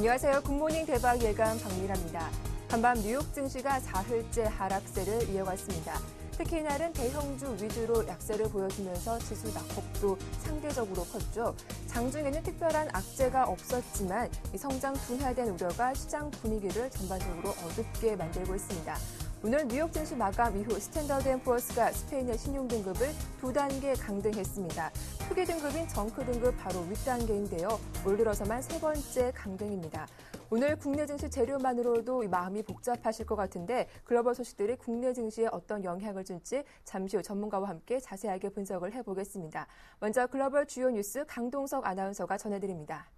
안녕하세요. 굿모닝 대박 예감 박미라입니다. 한밤 뉴욕 증시가 사흘째 하락세를 이어갔습니다. 특히 이날은 대형주 위주로 약세를 보여주면서 지수 낙폭도 상대적으로 컸죠. 장중에는 특별한 악재가 없었지만 성장 둔화된 우려가 시장 분위기를 전반적으로 어둡게 만들고 있습니다. 오늘 뉴욕 증시 마감 이후 스탠더드&푸어스가 스페인의 신용등급을 2단계 강등했습니다. 투기 등급인 정크 등급 바로 윗단계인데요. 올 들어서만 세 번째 강등입니다. 오늘 국내 증시 재료만으로도 마음이 복잡하실 것 같은데 글로벌 소식들이 국내 증시에 어떤 영향을 줄지 잠시 후 전문가와 함께 자세하게 분석을 해보겠습니다. 먼저 글로벌 주요 뉴스 강동석 아나운서가 전해드립니다.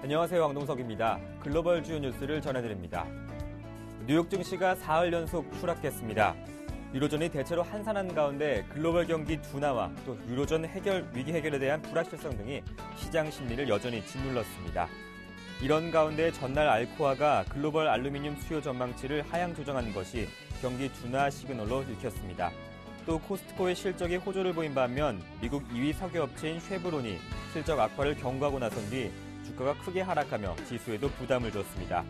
안녕하세요. 강동석입니다. 글로벌 주요 뉴스를 전해드립니다. 뉴욕 증시가 사흘 연속 추락했습니다. 유로존이 대체로 한산한 가운데 글로벌 경기 둔화와 또 유로존 위기 해결에 대한 불확실성 등이 시장 심리를 여전히 짓눌렀습니다. 이런 가운데 전날 알코아가 글로벌 알루미늄 수요 전망치를 하향 조정한 것이 경기 둔화 시그널로 읽혔습니다. 또 코스트코의 실적이 호조를 보인 반면 미국 2위 석유업체인 쉐브론이 실적 악화를 경고하고 나선 뒤 주가가 크게 하락하며 지수에도 부담을 줬습니다.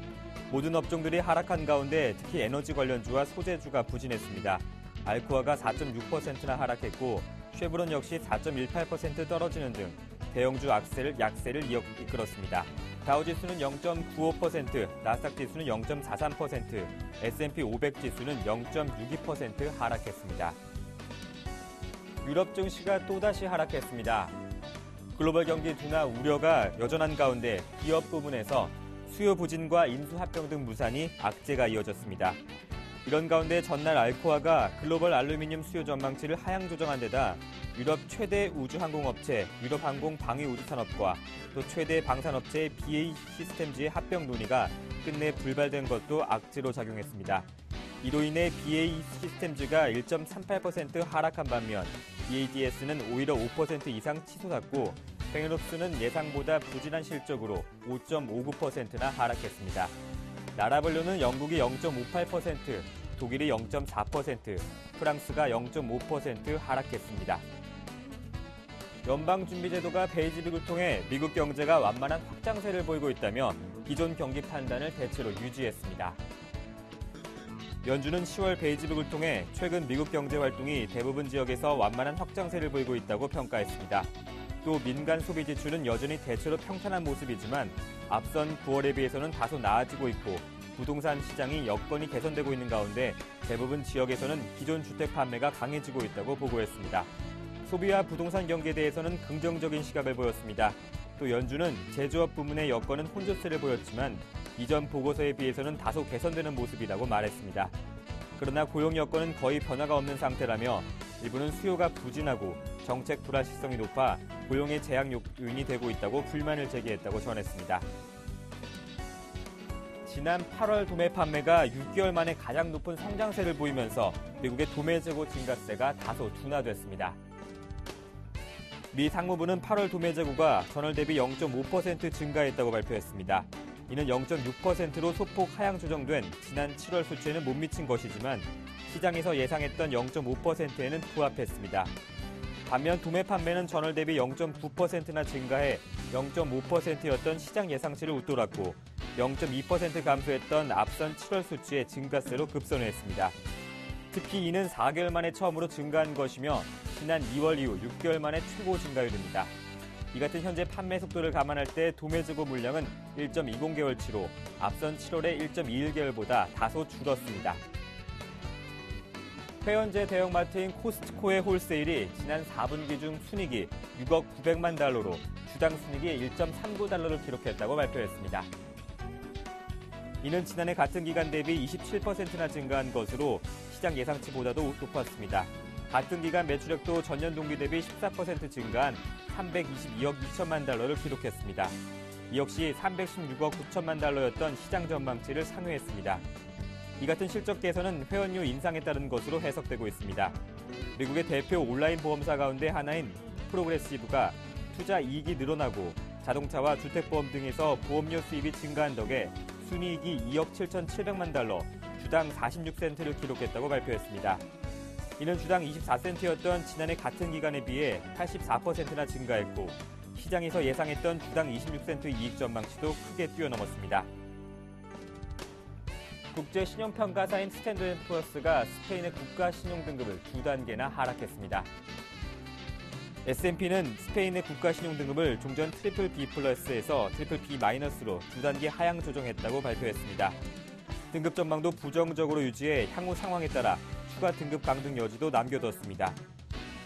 모든 업종들이 하락한 가운데 특히 에너지 관련주와 소재주가 부진했습니다. 알코아가 4.6%나 하락했고 쉐브론 역시 4.18% 떨어지는 등 대형주 약세를 이끌었습니다. 다우지수는 0.95%, 나스닥 지수는 0.43%, S&P 500 지수는 0.62% 하락했습니다. 유럽 증시가 또다시 하락했습니다. 글로벌 경기 둔화 우려가 여전한 가운데 기업 부문에서 수요 부진과 인수 합병 등 무산이 악재가 이어졌습니다. 이런 가운데 전날 알코아가 글로벌 알루미늄 수요 전망치를 하향 조정한 데다 유럽 최대 우주항공업체 유럽항공 방위우주산업과 또 최대 방산업체 BAE 시스템즈의 합병 논의가 끝내 불발된 것도 악재로 작용했습니다. 이로 인해 BAE 시스템즈가 1.38% 하락한 반면 BADS는 오히려 5% 이상 치솟았고 뱅앤옵스는 예상보다 부진한 실적으로 5.59%나 하락했습니다. 나라별로는 영국이 0.58%, 독일이 0.4%, 프랑스가 0.5% 하락했습니다. 연방준비제도가 베이직을 통해 미국 경제가 완만한 확장세를 보이고 있다며 기존 경기 판단을 대체로 유지했습니다. 연준은 10월 베이직을 통해 최근 미국 경제 활동이 대부분 지역에서 완만한 확장세를 보이고 있다고 평가했습니다. 또 민간 소비 지출은 여전히 대체로 평탄한 모습이지만 앞선 9월에 비해서는 다소 나아지고 있고 부동산 시장이 여건이 개선되고 있는 가운데 대부분 지역에서는 기존 주택 판매가 강해지고 있다고 보고했습니다. 소비와 부동산 경기에 대해서는 긍정적인 시각을 보였습니다. 또 연준은 제조업 부문의 여건은 혼조세를 보였지만 이전 보고서에 비해서는 다소 개선되는 모습이라고 말했습니다. 그러나 고용 여건은 거의 변화가 없는 상태라며 일부는 수요가 부진하고 정책 불확실성이 높아 고용의 제약 요인이 되고 있다고 불만을 제기했다고 전했습니다. 지난 8월 도매 판매가 6개월 만에 가장 높은 성장세를 보이면서 미국의 도매 재고 증가세가 다소 둔화됐습니다. 미 상무부는 8월 도매 재고가 전월 대비 0.5% 증가했다고 발표했습니다. 이는 0.6%로 소폭 하향 조정된 지난 7월 수치에는 못 미친 것이지만 시장에서 예상했던 0.5%에는 부합했습니다. 반면 도매 판매는 전월 대비 0.9%나 증가해 0.5%였던 시장 예상치를 웃돌았고 0.2% 감소했던 앞선 7월 수치의 증가세로 급선회했습니다. 특히 이는 4개월 만에 처음으로 증가한 것이며 지난 2월 이후 6개월 만에 최고 증가율입니다. 이 같은 현재 판매 속도를 감안할 때 도매 재고 물량은 1.20개월치로 앞선 7월의 1.21개월보다 다소 줄었습니다. 회원제 대형마트인 코스트코의 홀세일이 지난 4분기 중 순이익이 6억 900만 달러로 주당 순이익이 1.39달러를 기록했다고 발표했습니다. 이는 지난해 같은 기간 대비 27%나 증가한 것으로 시장 예상치보다도 높았습니다. 같은 기간 매출액도 전년 동기 대비 14% 증가한 322억 2천만 달러를 기록했습니다. 이 역시 316억 9천만 달러였던 시장 전망치를 상회했습니다. 이 같은 실적 개선은 회원료 인상에 따른 것으로 해석되고 있습니다. 미국의 대표 온라인 보험사 가운데 하나인 프로그레시브가 투자 이익이 늘어나고 자동차와 주택보험 등에서 보험료 수입이 증가한 덕에 순이익이 2억 7,700만 달러, 주당 46센트를 기록했다고 발표했습니다. 이는 주당 24센트였던 지난해 같은 기간에 비해 84%나 증가했고 시장에서 예상했던 주당 26센트 이익 전망치도 크게 뛰어넘었습니다. 국제 신용평가사인 스탠드앤푸어스가 스페인의 국가 신용 등급을 2단계나 하락했습니다. S&P는 스페인의 국가 신용 등급을 종전 트리플 B 플러스에서 트리플 B 마이너스로 2단계 하향 조정했다고 발표했습니다. 등급 전망도 부정적으로 유지해 향후 상황에 따라 추가 등급 강등 여지도 남겨뒀습니다.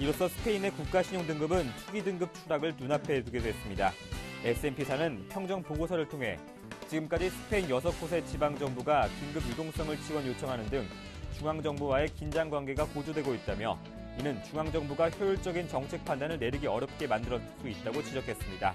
이로써 스페인의 국가 신용 등급은 투기 등급 추락을 눈앞에 두게 됐습니다. S&P사는 평정 보고서를 통해 지금까지 스페인 6곳의 지방정부가 긴급 유동성을 지원 요청하는 등 중앙정부와의 긴장 관계가 고조되고 있다며 이는 중앙정부가 효율적인 정책 판단을 내리기 어렵게 만들 수 있다고 지적했습니다.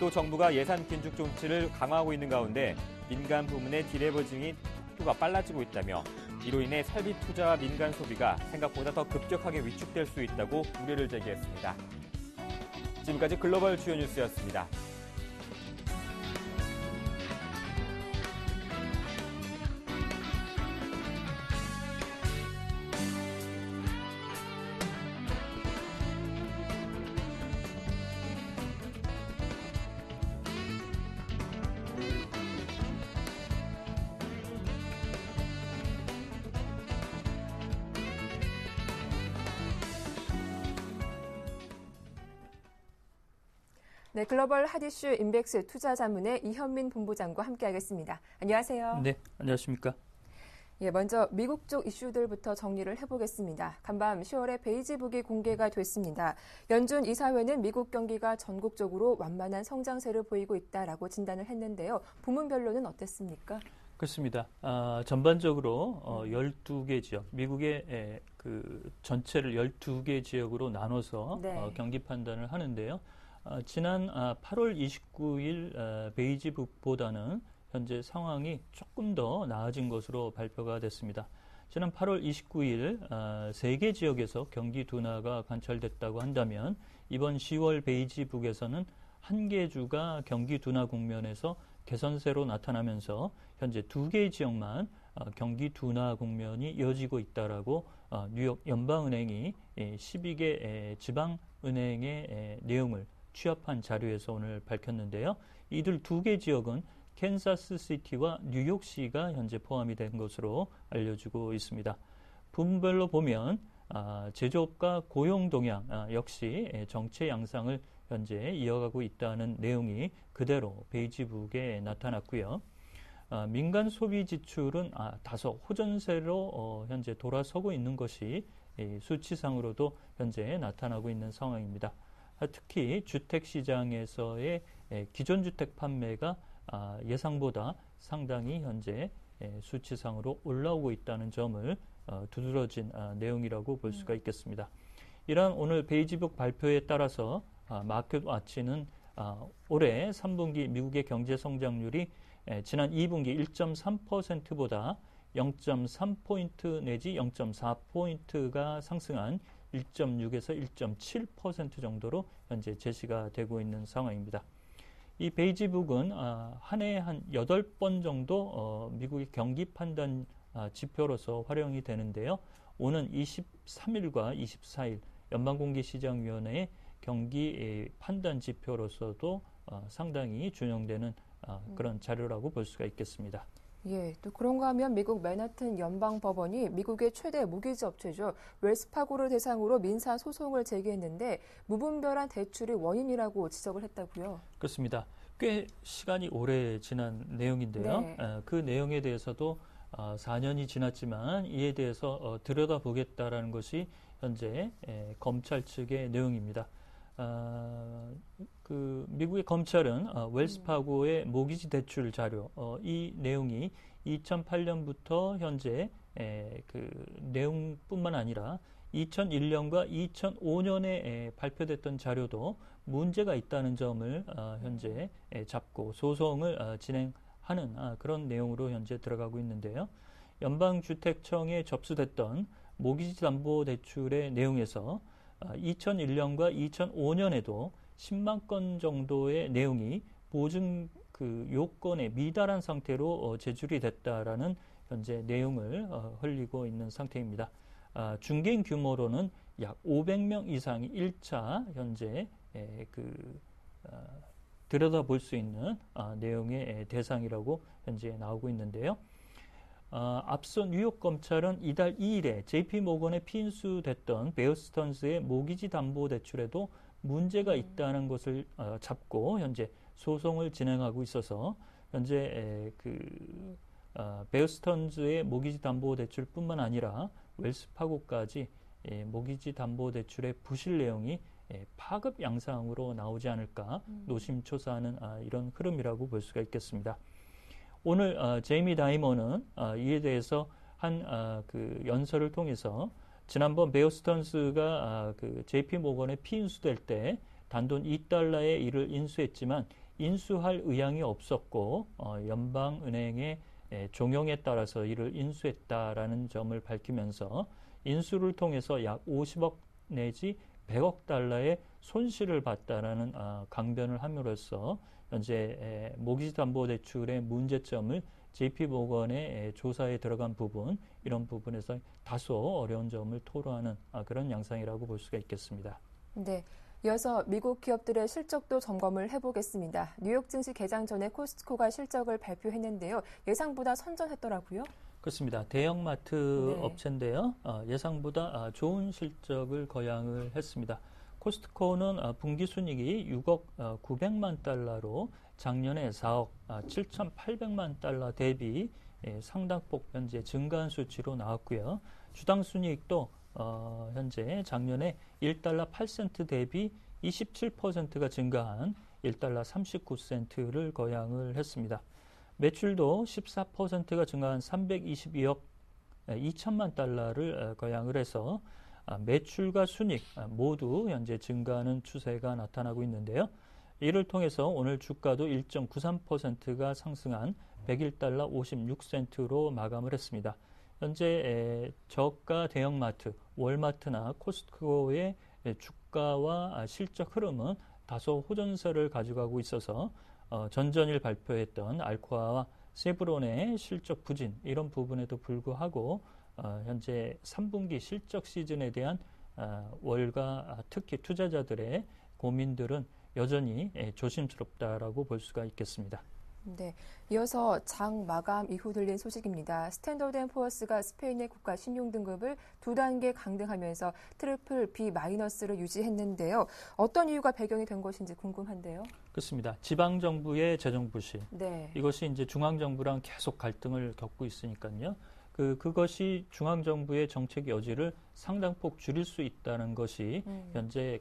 또 정부가 예산 긴축 조치를 강화하고 있는 가운데 민간 부문의 디레버징이 속도가 빨라지고 있다며 이로 인해 설비 투자와 민간 소비가 생각보다 더 급격하게 위축될 수 있다고 우려를 제기했습니다. 지금까지 글로벌 주요 뉴스였습니다. 네, 글로벌 핫이슈 인백스 투자자문의 이현민 본부장과 함께하겠습니다. 안녕하세요. 네, 안녕하십니까. 예, 먼저 미국 쪽 이슈들부터 정리를 해보겠습니다. 간밤 10월에 베이지북이 공개가 됐습니다. 연준 이사회는 미국 경기가 전국적으로 완만한 성장세를 보이고 있다라고 진단을 했는데요. 부문별로는 어땠습니까? 그렇습니다. 전반적으로 12개 지역, 미국의 그 전체를 12개 지역으로 나눠서 네. 경기 판단을 하는데요. 지난 8월 29일 베이지북보다는 현재 상황이 조금 더 나아진 것으로 발표가 됐습니다. 지난 8월 29일 3개 지역에서 경기 둔화가 관찰됐다고 한다면 이번 10월 베이지북에서는 1개 주가 경기 둔화 국면에서 개선세로 나타나면서 현재 2개의 지역만 경기 둔화 국면이 이어지고 있다라고 뉴욕 연방은행이 12개 지방은행의 내용을 취합한 자료에서 오늘 밝혔는데요. 이들 2개 지역은 캔사스시티와 뉴욕시가 현재 포함이 된 것으로 알려지고 있습니다. 부문별로 보면 제조업과 고용 동향 역시 정체 양상을 현재 이어가고 있다는 내용이 그대로 베이지북에 나타났고요. 민간 소비 지출은 다소 호전세로 현재 돌아서고 있는 것이 수치상으로도 현재 나타나고 있는 상황입니다. 특히 주택시장에서의 기존 주택 판매가 예상보다 상당히 현재 수치상으로 올라오고 있다는 점을 두드러진 내용이라고 볼 수가 있겠습니다. 이러한 오늘 베이지북 발표에 따라서 마켓와치는 올해 3분기 미국의 경제 성장률이 지난 2분기 1.3%보다 0.3포인트 내지 0.4포인트가 상승한 1.6에서 1.7% 정도로 현재 제시가 되고 있는 상황입니다. 이 베이지북은 한 해에 한 8번 정도 미국의 경기 판단 지표로서 활용이 되는데요. 오는 23일과 24일 연방공개시장위원회의 경기 판단 지표로서도 상당히 준용되는 그런 자료라고 볼 수가 있겠습니다. 예, 또 그런가 하면 미국 맨하튼 연방법원이 미국의 최대 모기지 업체죠. 웰스파고를 대상으로 민사 소송을 제기했는데 무분별한 대출이 원인이라고 지적을 했다고요. 그렇습니다. 꽤 시간이 오래 지난 내용인데요. 네. 그 내용에 대해서도 4년이 지났지만 이에 대해서 들여다보겠다라는 것이 현재 검찰 측의 내용입니다. 그 미국의 검찰은 웰스파고의 모기지 대출 자료 이 내용이 2008년부터 현재 그 내용뿐만 아니라 2001년과 2005년에 발표됐던 자료도 문제가 있다는 점을 현재 잡고 소송을 진행하는 그런 내용으로 현재 들어가고 있는데요. 연방주택청에 접수됐던 모기지담보대출의 내용에서 2001년과 2005년에도 10만 건 정도의 내용이 보증 그 요건에 미달한 상태로 제출이 됐다라는 현재 내용을 흘리고 있는 상태입니다. 중개인 규모로는 약 500명 이상이 1차 현재 그 들여다볼 수 있는 내용의 대상이라고 현재 나오고 있는데요. 앞서 뉴욕 검찰은 이달 2일에 JP모건에 피인수됐던 베어 스턴스의 모기지 담보 대출에도 문제가 있다는 것을 잡고 현재 소송을 진행하고 있어서 현재 베어 스턴스의 모기지 담보 대출뿐만 아니라 웰스파고까지 모기지 담보 대출의 부실 내용이 파급 양상으로 나오지 않을까 노심초사하는 이런 흐름이라고 볼 수가 있겠습니다. 오늘 제이미 다이머는 이에 대해서 한 연설을 통해서 지난번 베어 스턴스가 JP모건에 피인수될 때 단돈 $2에 이를 인수했지만 인수할 의향이 없었고 연방은행의 종용에 따라서 이를 인수했다라는 점을 밝히면서 인수를 통해서 약 50억 내지 100억 달러의 손실을 봤다라는 강변을 함으로써 현재 모기지 담보 대출의 문제점을 JP모건의 조사에 들어간 부분, 이런 부분에서 다소 어려운 점을 토로하는 그런 양상이라고 볼 수가 있겠습니다. 네. 이어서 미국 기업들의 실적도 점검을 해보겠습니다. 뉴욕 증시 개장 전에 코스트코가 실적을 발표했는데요. 예상보다 선전했더라고요. 그렇습니다. 대형마트 네. 업체인데요. 예상보다 좋은 실적을 거양을 했습니다. 코스트코는 분기 순이익이 6억 900만 달러로 작년에 4억 7,800만 달러 대비 상당폭 현재 증가한 수치로 나왔고요. 주당 순이익도 현재 작년에 1달러 8센트 대비 27%가 증가한 1달러 39센트를 거양을 했습니다. 매출도 14%가 증가한 322억 2천만 달러를 거양을 해서 매출과 순이익 모두 현재 증가하는 추세가 나타나고 있는데요. 이를 통해서 오늘 주가도 1.93%가 상승한 101달러 56센트로 마감을 했습니다. 현재 저가 대형마트, 월마트나 코스트코의 주가와 실적 흐름은 다소 호전세를 가져가고 있어서 전전일 발표했던 알코아와 세브론의 실적 부진 이런 부분에도 불구하고 현재 3분기 실적 시즌에 대한 월가 특히 투자자들의 고민들은 여전히 조심스럽다라고 볼 수가 있겠습니다. 네, 이어서 장 마감 이후 들린 소식입니다. 스탠더드 앤 푸어스가 스페인의 국가 신용 등급을 2단계 강등하면서 트리플 B-를 유지했는데요. 어떤 이유가 배경이 된 것인지 궁금한데요. 그렇습니다. 지방 정부의 재정 부실. 네. 이것이 이제 중앙 정부랑 계속 갈등을 겪고 있으니까요. 그것이 중앙 정부의 정책 여지를 상당폭 줄일 수 있다는 것이 현재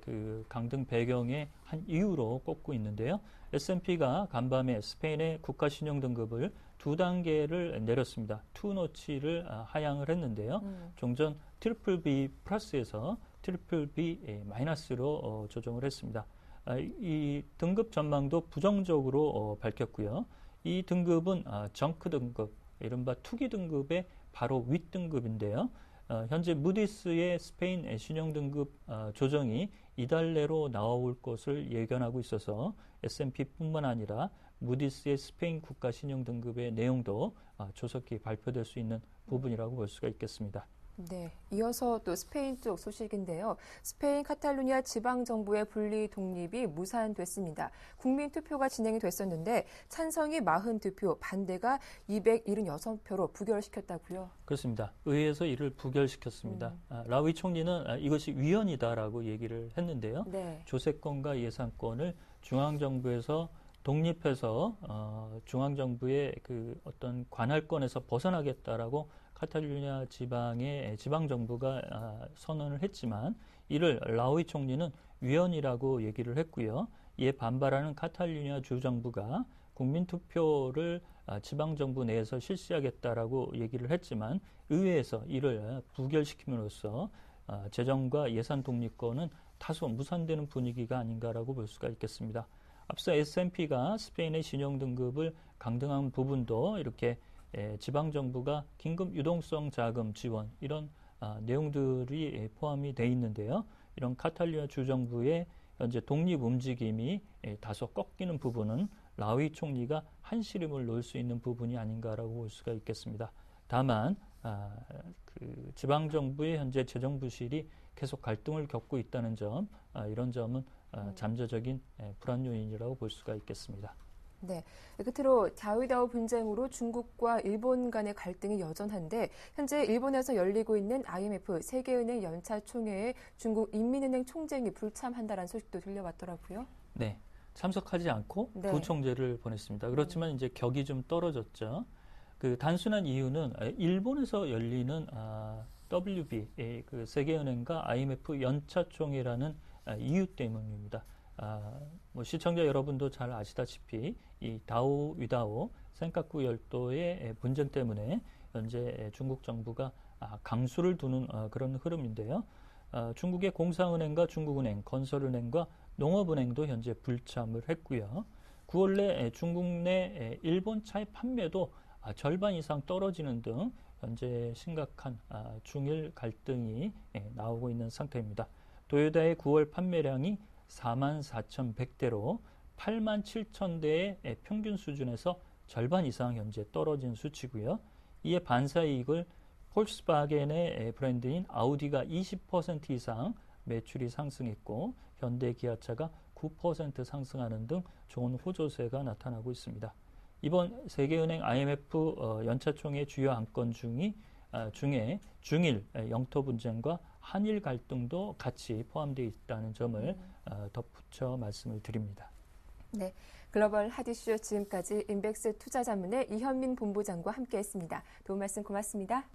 강등 배경의 한 이유로 꼽고 있는데요. S&P가 간밤에 스페인의 국가 신용 등급을 2단계를 내렸습니다. 2노치를 하향을 했는데요. 종전 트리플 B 플러스에서 트리플 B 마이너스로 조정을 했습니다. 이 등급 전망도 부정적으로 밝혔고요. 이 등급은 정크 등급, 이른바 투기 등급의 바로 윗등급인데요. 현재 무디스의 스페인 신용등급 조정이 이달 내로 나올 것을 예견하고 있어서 S&P뿐만 아니라 무디스의 스페인 국가 신용등급의 내용도 조속히 발표될 수 있는 부분이라고 볼 수가 있겠습니다. 네, 이어서 또 스페인 쪽 소식인데요. 스페인 카탈루니아 지방정부의 분리 독립이 무산됐습니다. 국민투표가 진행이 됐었는데 찬성이 42표, 반대가 276표로 부결시켰다고요? 그렇습니다. 의회에서 이를 부결시켰습니다. 라우이 총리는 이것이 위헌이다라고 얘기를 했는데요. 네. 조세권과 예산권을 중앙정부에서 독립해서 중앙정부의 어떤 관할권에서 벗어나겠다라고 카탈루니아 지방의 지방정부가 선언을 했지만 이를 라우이 총리는 위헌이라고 얘기를 했고요. 이에 반발하는 카탈루니아 주정부가 국민투표를 지방정부 내에서 실시하겠다라고 얘기를 했지만 의회에서 이를 부결시킴으로써 재정과 예산 독립권은 다소 무산되는 분위기가 아닌가라고 볼 수가 있겠습니다. 앞서 S&P가 스페인의 신용등급을 강등한 부분도 이렇게 지방정부가 긴급 유동성 자금 지원 이런 내용들이 포함이 돼 있는데요. 이런 카탈루니아 주정부의 현재 독립 움직임이 다소 꺾이는 부분은 라우이 총리가 한시름을 놓을 수 있는 부분이 아닌가라고 볼 수가 있겠습니다. 다만 지방정부의 현재 재정 부실이 계속 갈등을 겪고 있다는 점, 이런 점은 잠재적인 불안 요인이라고 볼 수가 있겠습니다. 네. 끝으로 자유다오 분쟁으로 중국과 일본 간의 갈등이 여전한데 현재 일본에서 열리고 있는 IMF 세계은행 연차 총회에 중국 인민은행 총재이 불참한다는 소식도 들려왔더라고요. 네. 참석하지 않고 네. 부총재를 보냈습니다. 그렇지만 이제 격이 좀 떨어졌죠. 그 단순한 이유는 일본에서 열리는 WB 그 세계은행과 IMF 연차총회라는 이유 때문입니다. 뭐 시청자 여러분도 잘 아시다시피 이 다오 위다오 센카쿠 열도의 분쟁 때문에 현재 중국 정부가 강수를 두는 그런 흐름인데요. 중국의 공상은행과 중국은행, 건설은행과 농업은행도 현재 불참을 했고요. 9월 내 중국 내 일본 차의 판매도 절반 이상 떨어지는 등 현재 심각한 중일 갈등이 나오고 있는 상태입니다. 도요타의 9월 판매량이 44,100대로 87,000대의 평균 수준에서 절반 이상 현재 떨어진 수치고요. 이에 반사이익을 폴스바겐의 브랜드인 아우디가 20% 이상 매출이 상승했고 현대 기아차가 9% 상승하는 등 좋은 호조세가 나타나고 있습니다. 이번 세계은행 IMF 연차총회 주요 안건 중에 중일 영토 분쟁과 한일 갈등도 같이 포함되어 있다는 점을 덧붙여 말씀을 드립니다. 네, 글로벌 핫이슈 지금까지 인백스 투자자문의 이현민 본부장과 함께했습니다. 도움 말씀 고맙습니다.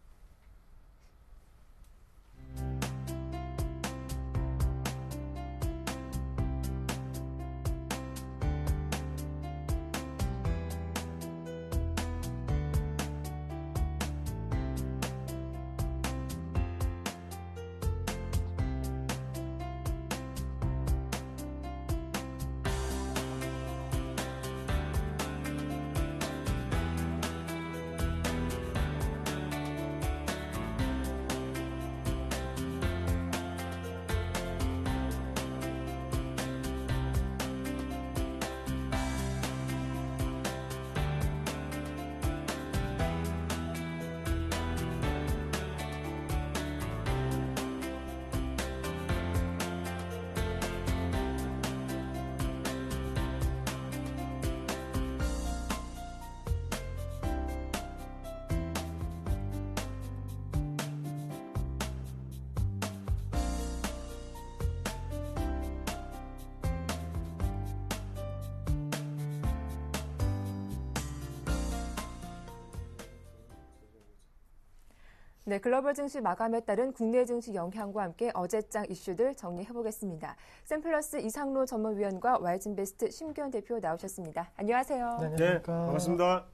네, 글로벌 증시 마감에 따른 국내 증시 영향과 함께 어제장 이슈들 정리해보겠습니다. 샘플러스 이상로 전문위원과 와이즈인베스트 심기현 대표 나오셨습니다. 안녕하세요. 네, 반갑습니다.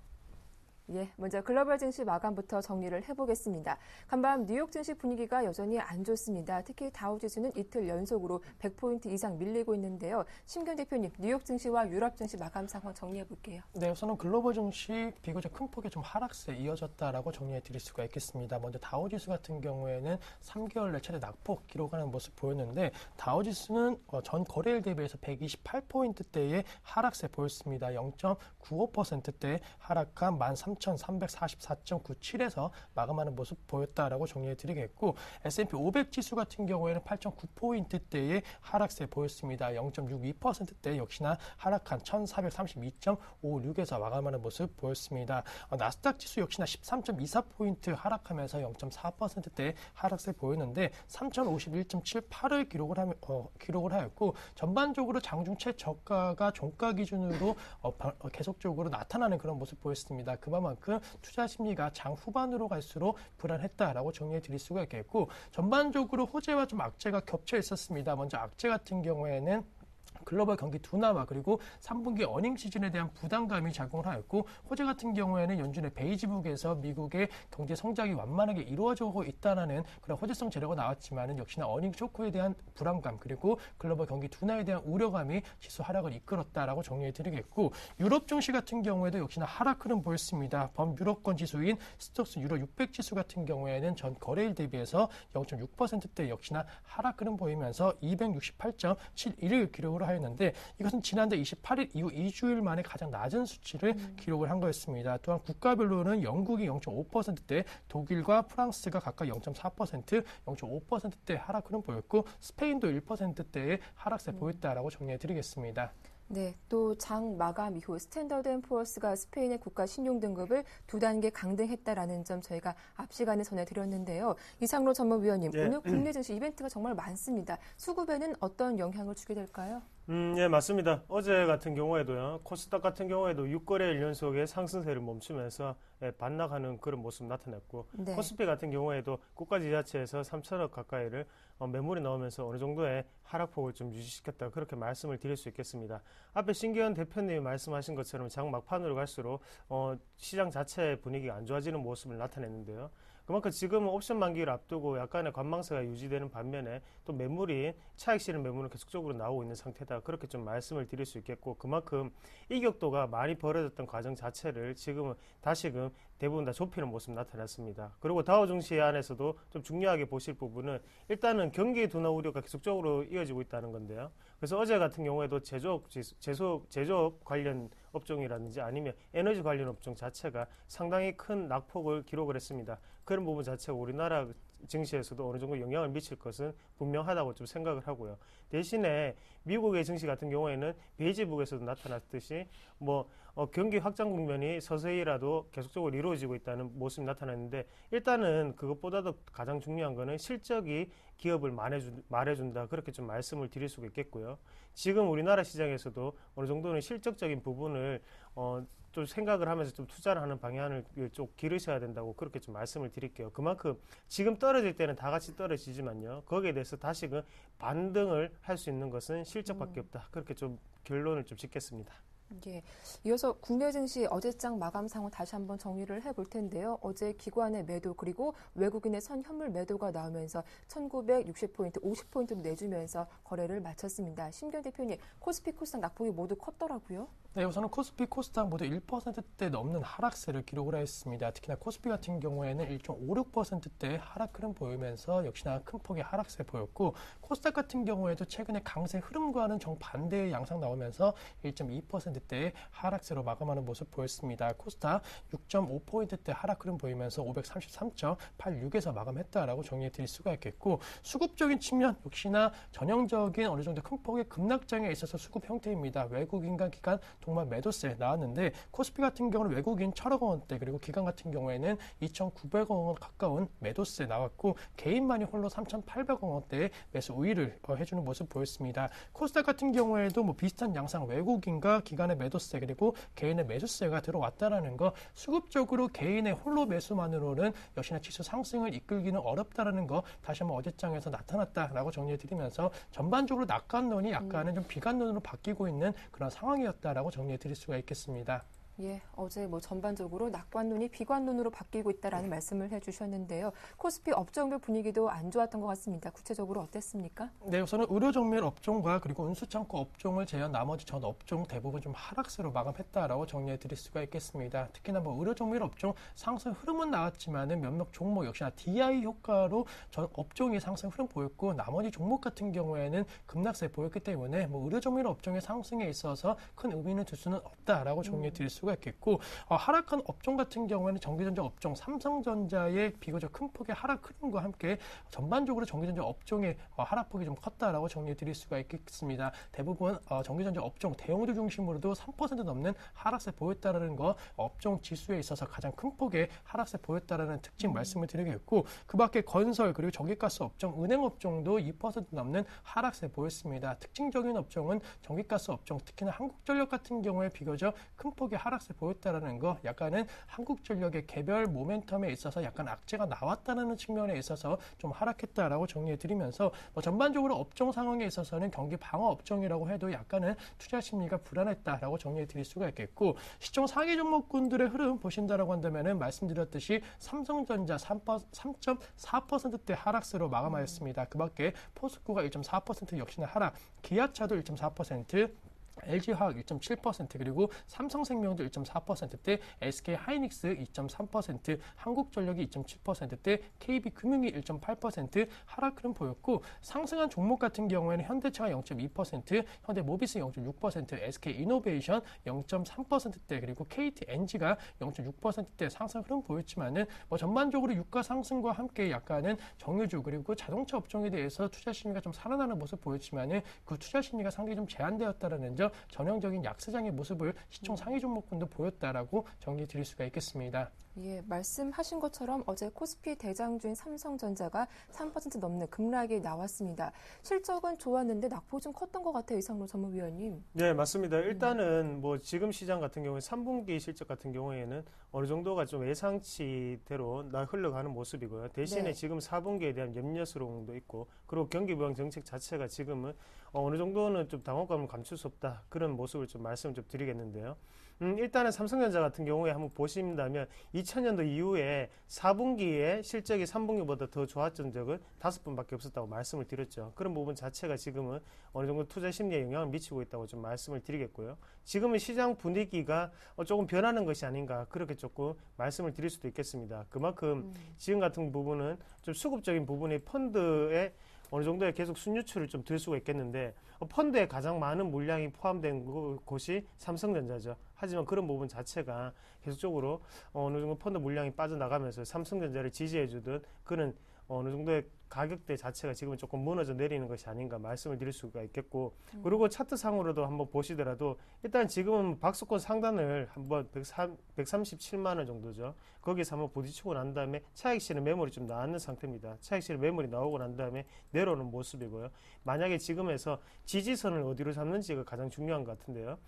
예, 먼저 글로벌 증시 마감부터 정리를 해보겠습니다. 간밤 뉴욕 증시 분위기가 여전히 안 좋습니다. 특히 다우지수는 이틀 연속으로 100포인트 이상 밀리고 있는데요. 심기현 대표님, 뉴욕 증시와 유럽 증시 마감 상황 정리해볼게요. 네, 우선은 글로벌 증시 비교적 큰 폭의 좀 하락세 이어졌다라고 정리해 드릴 수가 있겠습니다. 먼저 다우지수 같은 경우에는 3개월 내 최대 낙폭 기록하는 모습 보였는데 다우지수는 전 거래일 대비해서 128포인트대의 하락세 보였습니다. 0.95%대 하락한 13,344.97에서 마감하는 모습 보였다라고 정리해 드리겠고 S&P 500 지수 같은 경우에는 8.9포인트대의 하락세 보였습니다. 0.62%대 역시나 하락한 1,432.56에서 마감하는 모습 보였습니다. 나스닥 지수 역시나 13.24포인트 하락하면서 0.4%대 하락세 보였는데 3,051.78을 기록을 하였고 전반적으로 장중 최저가가 종가 기준으로 계속적으로 나타나는 그런 모습 보였습니다. 그만큼 투자 심리가 장 후반으로 갈수록 불안했다라고 정리해 드릴 수가 있겠고 전반적으로 호재와 좀 악재가 겹쳐 있었습니다. 먼저 악재 같은 경우에는 글로벌 경기 둔화와 그리고 3분기 어닝 시즌에 대한 부담감이 작용을 하였고 호재 같은 경우에는 연준의 베이지북에서 미국의 경제 성장이 완만하게 이루어지고 있다는 그런 호재성 재료가 나왔지만은 역시나 어닝 쇼크에 대한 불안감 그리고 글로벌 경기 둔화에 대한 우려감이 지수 하락을 이끌었다라고 정리해 드리겠고 유럽 증시 같은 경우에도 역시나 하락 흐름 보였습니다. 범유럽권 지수인 스톡스 유로 600 지수 같은 경우에는 전 거래일 대비해서 0.6%대 역시나 하락 흐름 보이면서 268.71을 기록을 하였습니다. 하였는데 이것은 지난달 28일 이후 2주일 만에 가장 낮은 수치를 기록을 한 거였습니다. 또한 국가별로는 영국이 0.5%대, 독일과 프랑스가 각각 0.4%, 0.5%대 하락 흐름 보였고 스페인도 1%대의 하락세 보였다라고 정리해드리겠습니다. 네, 또 장 마감 이후 스탠더드앤푸어스가 스페인의 국가 신용 등급을 2단계 강등했다라는 점 저희가 앞 시간에 전해드렸는데요. 이상로 전문위원님, 예. 오늘 국내 증시 이벤트가 정말 많습니다. 수급에는 어떤 영향을 주게 될까요? 예, 맞습니다. 어제 같은 경우에도요, 코스닥 같은 경우에도 6거래일 연속의 상승세를 멈추면서 반락하는 그런 모습 나타냈고, 네. 코스피 같은 경우에도 국가지자체에서 3천억 가까이를 매물에 넣으면서 어느 정도의 하락폭을 좀 유지시켰다, 그렇게 말씀을 드릴 수 있겠습니다. 앞에 신기현 대표님이 말씀하신 것처럼 장 막판으로 갈수록 시장 자체의 분위기가 안 좋아지는 모습을 나타냈는데요. 그만큼 지금은 옵션 만기를 앞두고 약간의 관망세가 유지되는 반면에 또 매물이 차익 실현 매물은 계속적으로 나오고 있는 상태다, 그렇게 좀 말씀을 드릴 수 있겠고, 그만큼 이격도가 많이 벌어졌던 과정 자체를 지금은 다시금 대부분 다 좁히는 모습 나타났습니다. 그리고 다우 증시 안에서도 좀 중요하게 보실 부분은 일단은 경기 둔화 우려가 계속적으로 이어지고 있다는 건데요. 그래서 어제 같은 경우에도 제조업 관련 업종이라든지 아니면 에너지 관련 업종 자체가 상당히 큰 낙폭을 기록을 했습니다. 그런 부분 자체가 우리나라 증시에서도 어느 정도 영향을 미칠 것은 분명하다고 좀 생각을 하고요. 대신에 미국의 증시 같은 경우에는 베이지북에서도 나타났듯이 경기 확장 국면이 서서히라도 계속적으로 이루어지고 있다는 모습이 나타났는데, 일단은 그것보다도 가장 중요한 거는 실적이 기업을 말해준다, 그렇게 좀 말씀을 드릴 수가 있겠고요. 지금 우리나라 시장에서도 어느 정도는 실적적인 부분을 좀 생각을 하면서 좀 투자를 하는 방향을 좀 기르셔야 된다고 그렇게 좀 말씀을 드릴게요. 그만큼 지금 떨어질 때는 다 같이 떨어지지만요, 거기에 대해서 다시금 반등을 할 수 있는 것은 실적밖에 없다, 그렇게 좀 결론을 좀 짓겠습니다. 예. 이어서 국내 증시 어제장 마감 상황 다시 한번 정리를 해볼 텐데요. 어제 기관의 매도 그리고 외국인의 선현물 매도가 나오면서 1960포인트, 50포인트도 내주면서 거래를 마쳤습니다. 심기현 대표님, 코스피, 코스닥 낙폭이 모두 컸더라고요. 네, 우선은 코스피, 코스닥 모두 1%대 넘는 하락세를 기록을 했습니다. 특히나 코스피 같은 경우에는 1.56%대 하락 흐름 보이면서 역시나 큰 폭의 하락세 보였고, 코스닥 같은 경우에도 최근에 강세 흐름과는 정반대의 양상 나오면서 1.2%대의 하락세로 마감하는 모습 보였습니다. 코스닥 6.5포인트대 하락 흐름 보이면서 533.86에서 마감했다라고 정리해 드릴 수가 있겠고, 수급적인 측면 역시나 전형적인 어느 정도 큰 폭의 급락장에 있어서 수급 형태입니다. 외국인과 기관 동반 매도세 나왔는데, 코스피 같은 경우는 외국인 1,000억 원대, 그리고 기관 같은 경우에는 2,900억 원 가까운 매도세 나왔고, 개인만이 홀로 3,800억 원대의 매수 우위를 해주는 모습 보였습니다. 코스닥 같은 경우에도 비슷한 양상, 외국인과 기관의 매도세 그리고 개인의 매수세가 들어왔다라는 거, 수급적으로 개인의 홀로 매수만으로는 역시나 지수 상승을 이끌기는 어렵다라는 거 다시 한번 어제장에서 나타났다라고 정리해드리면서 전반적으로 낙관론이 약간은 좀 비관론으로 바뀌고 있는 그런 상황이었다라고 정리해드릴 수가 있겠습니다. 예, 어제 전반적으로 낙관론이 비관론으로 바뀌고 있다라는 말씀을 해주셨는데요. 코스피 업종별 분위기도 안 좋았던 것 같습니다. 구체적으로 어땠습니까? 네, 우선은 의료정밀 업종과 그리고 운수창고 업종을 제외한 나머지 전 업종 대부분 좀 하락세로 마감했다라고 정리해드릴 수가 있겠습니다. 특히나 의료정밀 업종 상승 흐름은 나왔지만은 몇몇 종목 역시나 DI 효과로 전 업종이 상승 흐름 보였고, 나머지 종목 같은 경우에는 급락세 보였기 때문에 의료정밀 업종의 상승에 있어서 큰 의미는 둘 수는 없다라고 정리해드릴 수가 있겠고, 하락한 업종 같은 경우에는 전기전자 업종 삼성전자의 비교적 큰 폭의 하락 흐름과 함께 전반적으로 전기전자 업종의 하락폭이 좀 컸다라고 정리해드릴 수가 있겠습니다. 대부분 전기전자 업종 대형주 중심으로도 3% 넘는 하락세 보였다라는 거, 업종 지수에 있어서 가장 큰 폭의 하락세 보였다라는 특징 말씀을 드리겠고, 그밖에 건설 그리고 전기가스 업종, 은행 업종도 2% 넘는 하락세 보였습니다. 특징적인 업종은 전기가스 업종, 특히나 한국전력 같은 경우에 비교적 큰 폭의 하락세 보였다라는 거, 약간은 한국전력의 개별 모멘텀에 있어서 약간 악재가 나왔다는 측면에 있어서 좀 하락했다라고 정리해드리면서 전반적으로 업종 상황에 있어서는 경기 방어 업종이라고 해도 약간은 투자 심리가 불안했다라고 정리해드릴 수가 있겠고, 시총 상위 종목군들의 흐름 보신다라고 한다면은 말씀드렸듯이 삼성전자 3.4%대 하락세로 마감하였습니다. 그밖에 포스코가 1.4% 역시나 하락, 기아차도 1.4%, LG화학 1.7%, 그리고 삼성생명도 1.4%대, SK하이닉스 2.3%, 한국전력이 2.7%대, KB금융이 1.8% 하락 흐름 보였고, 상승한 종목 같은 경우에는 현대차가 0.2%, 현대모비스 0.6%, SK이노베이션 0.3%대, 그리고 KTNG가 0.6%대 상승 흐름 보였지만은 전반적으로 유가 상승과 함께 약간은 정유주 그리고 자동차 업종에 대해서 투자 심리가 좀 살아나는 모습 보였지만은 그 투자 심리가 상당히 좀 제한되었다라는 점, 전형적인 약세장의 모습을 시총 상위 종목군도 보였다라고 정리 드릴 수가 있겠습니다. 예, 말씀하신 것처럼 어제 코스피 대장주인 삼성전자가 3% 넘는 급락이 나왔습니다. 실적은 좋았는데 낙폭이 좀 컸던 것 같아요, 이상로 전문위원님. 네, 맞습니다. 일단은 지금 시장 같은 경우에 3분기 실적 같은 경우에는 어느 정도가 좀 예상치대로 흘러가는 모습이고요. 대신에 네. 지금 4분기에 대한 염려스러움도 있고, 그리고 경기 부양 정책 자체가 지금은 어느 정도는 좀 당혹감을 감출 수 없다, 그런 모습을 좀 말씀을 좀 드리겠는데요. 일단은 삼성전자 같은 경우에 한번 보신다면 2000년도 이후에 4분기에 실적이 3분기보다 더 좋았던 적은 5번밖에 없었다고 말씀을 드렸죠. 그런 부분 자체가 지금은 어느 정도 투자 심리에 영향을 미치고 있다고 좀 말씀을 드리겠고요. 지금은 시장 분위기가 조금 변하는 것이 아닌가, 그렇게 조금 말씀을 드릴 수도 있겠습니다. 그만큼 지금 같은 부분은 좀 수급적인 부분이 펀드에 어느 정도의 계속 순유출을 좀 들 수가 있겠는데, 펀드에 가장 많은 물량이 포함된 곳이 삼성전자죠. 하지만 그런 부분 자체가 계속적으로 어느 정도 펀드 물량이 빠져나가면서 삼성전자를 지지해주던 그런 어느 정도의 가격대 자체가 지금은 조금 무너져 내리는 것이 아닌가 말씀을 드릴 수가 있겠고, 그리고 차트상으로도 한번 보시더라도 일단 지금은 박스권 상단을 한번 137만 원 정도죠. 거기서 한번 부딪히고 난 다음에 차익실현 매물이 좀 나왔는 상태입니다. 차익실현 매물이 나오고 난 다음에 내려오는 모습이고요. 만약에 지금에서 지지선을 어디로 잡는지가 가장 중요한 것 같은데요.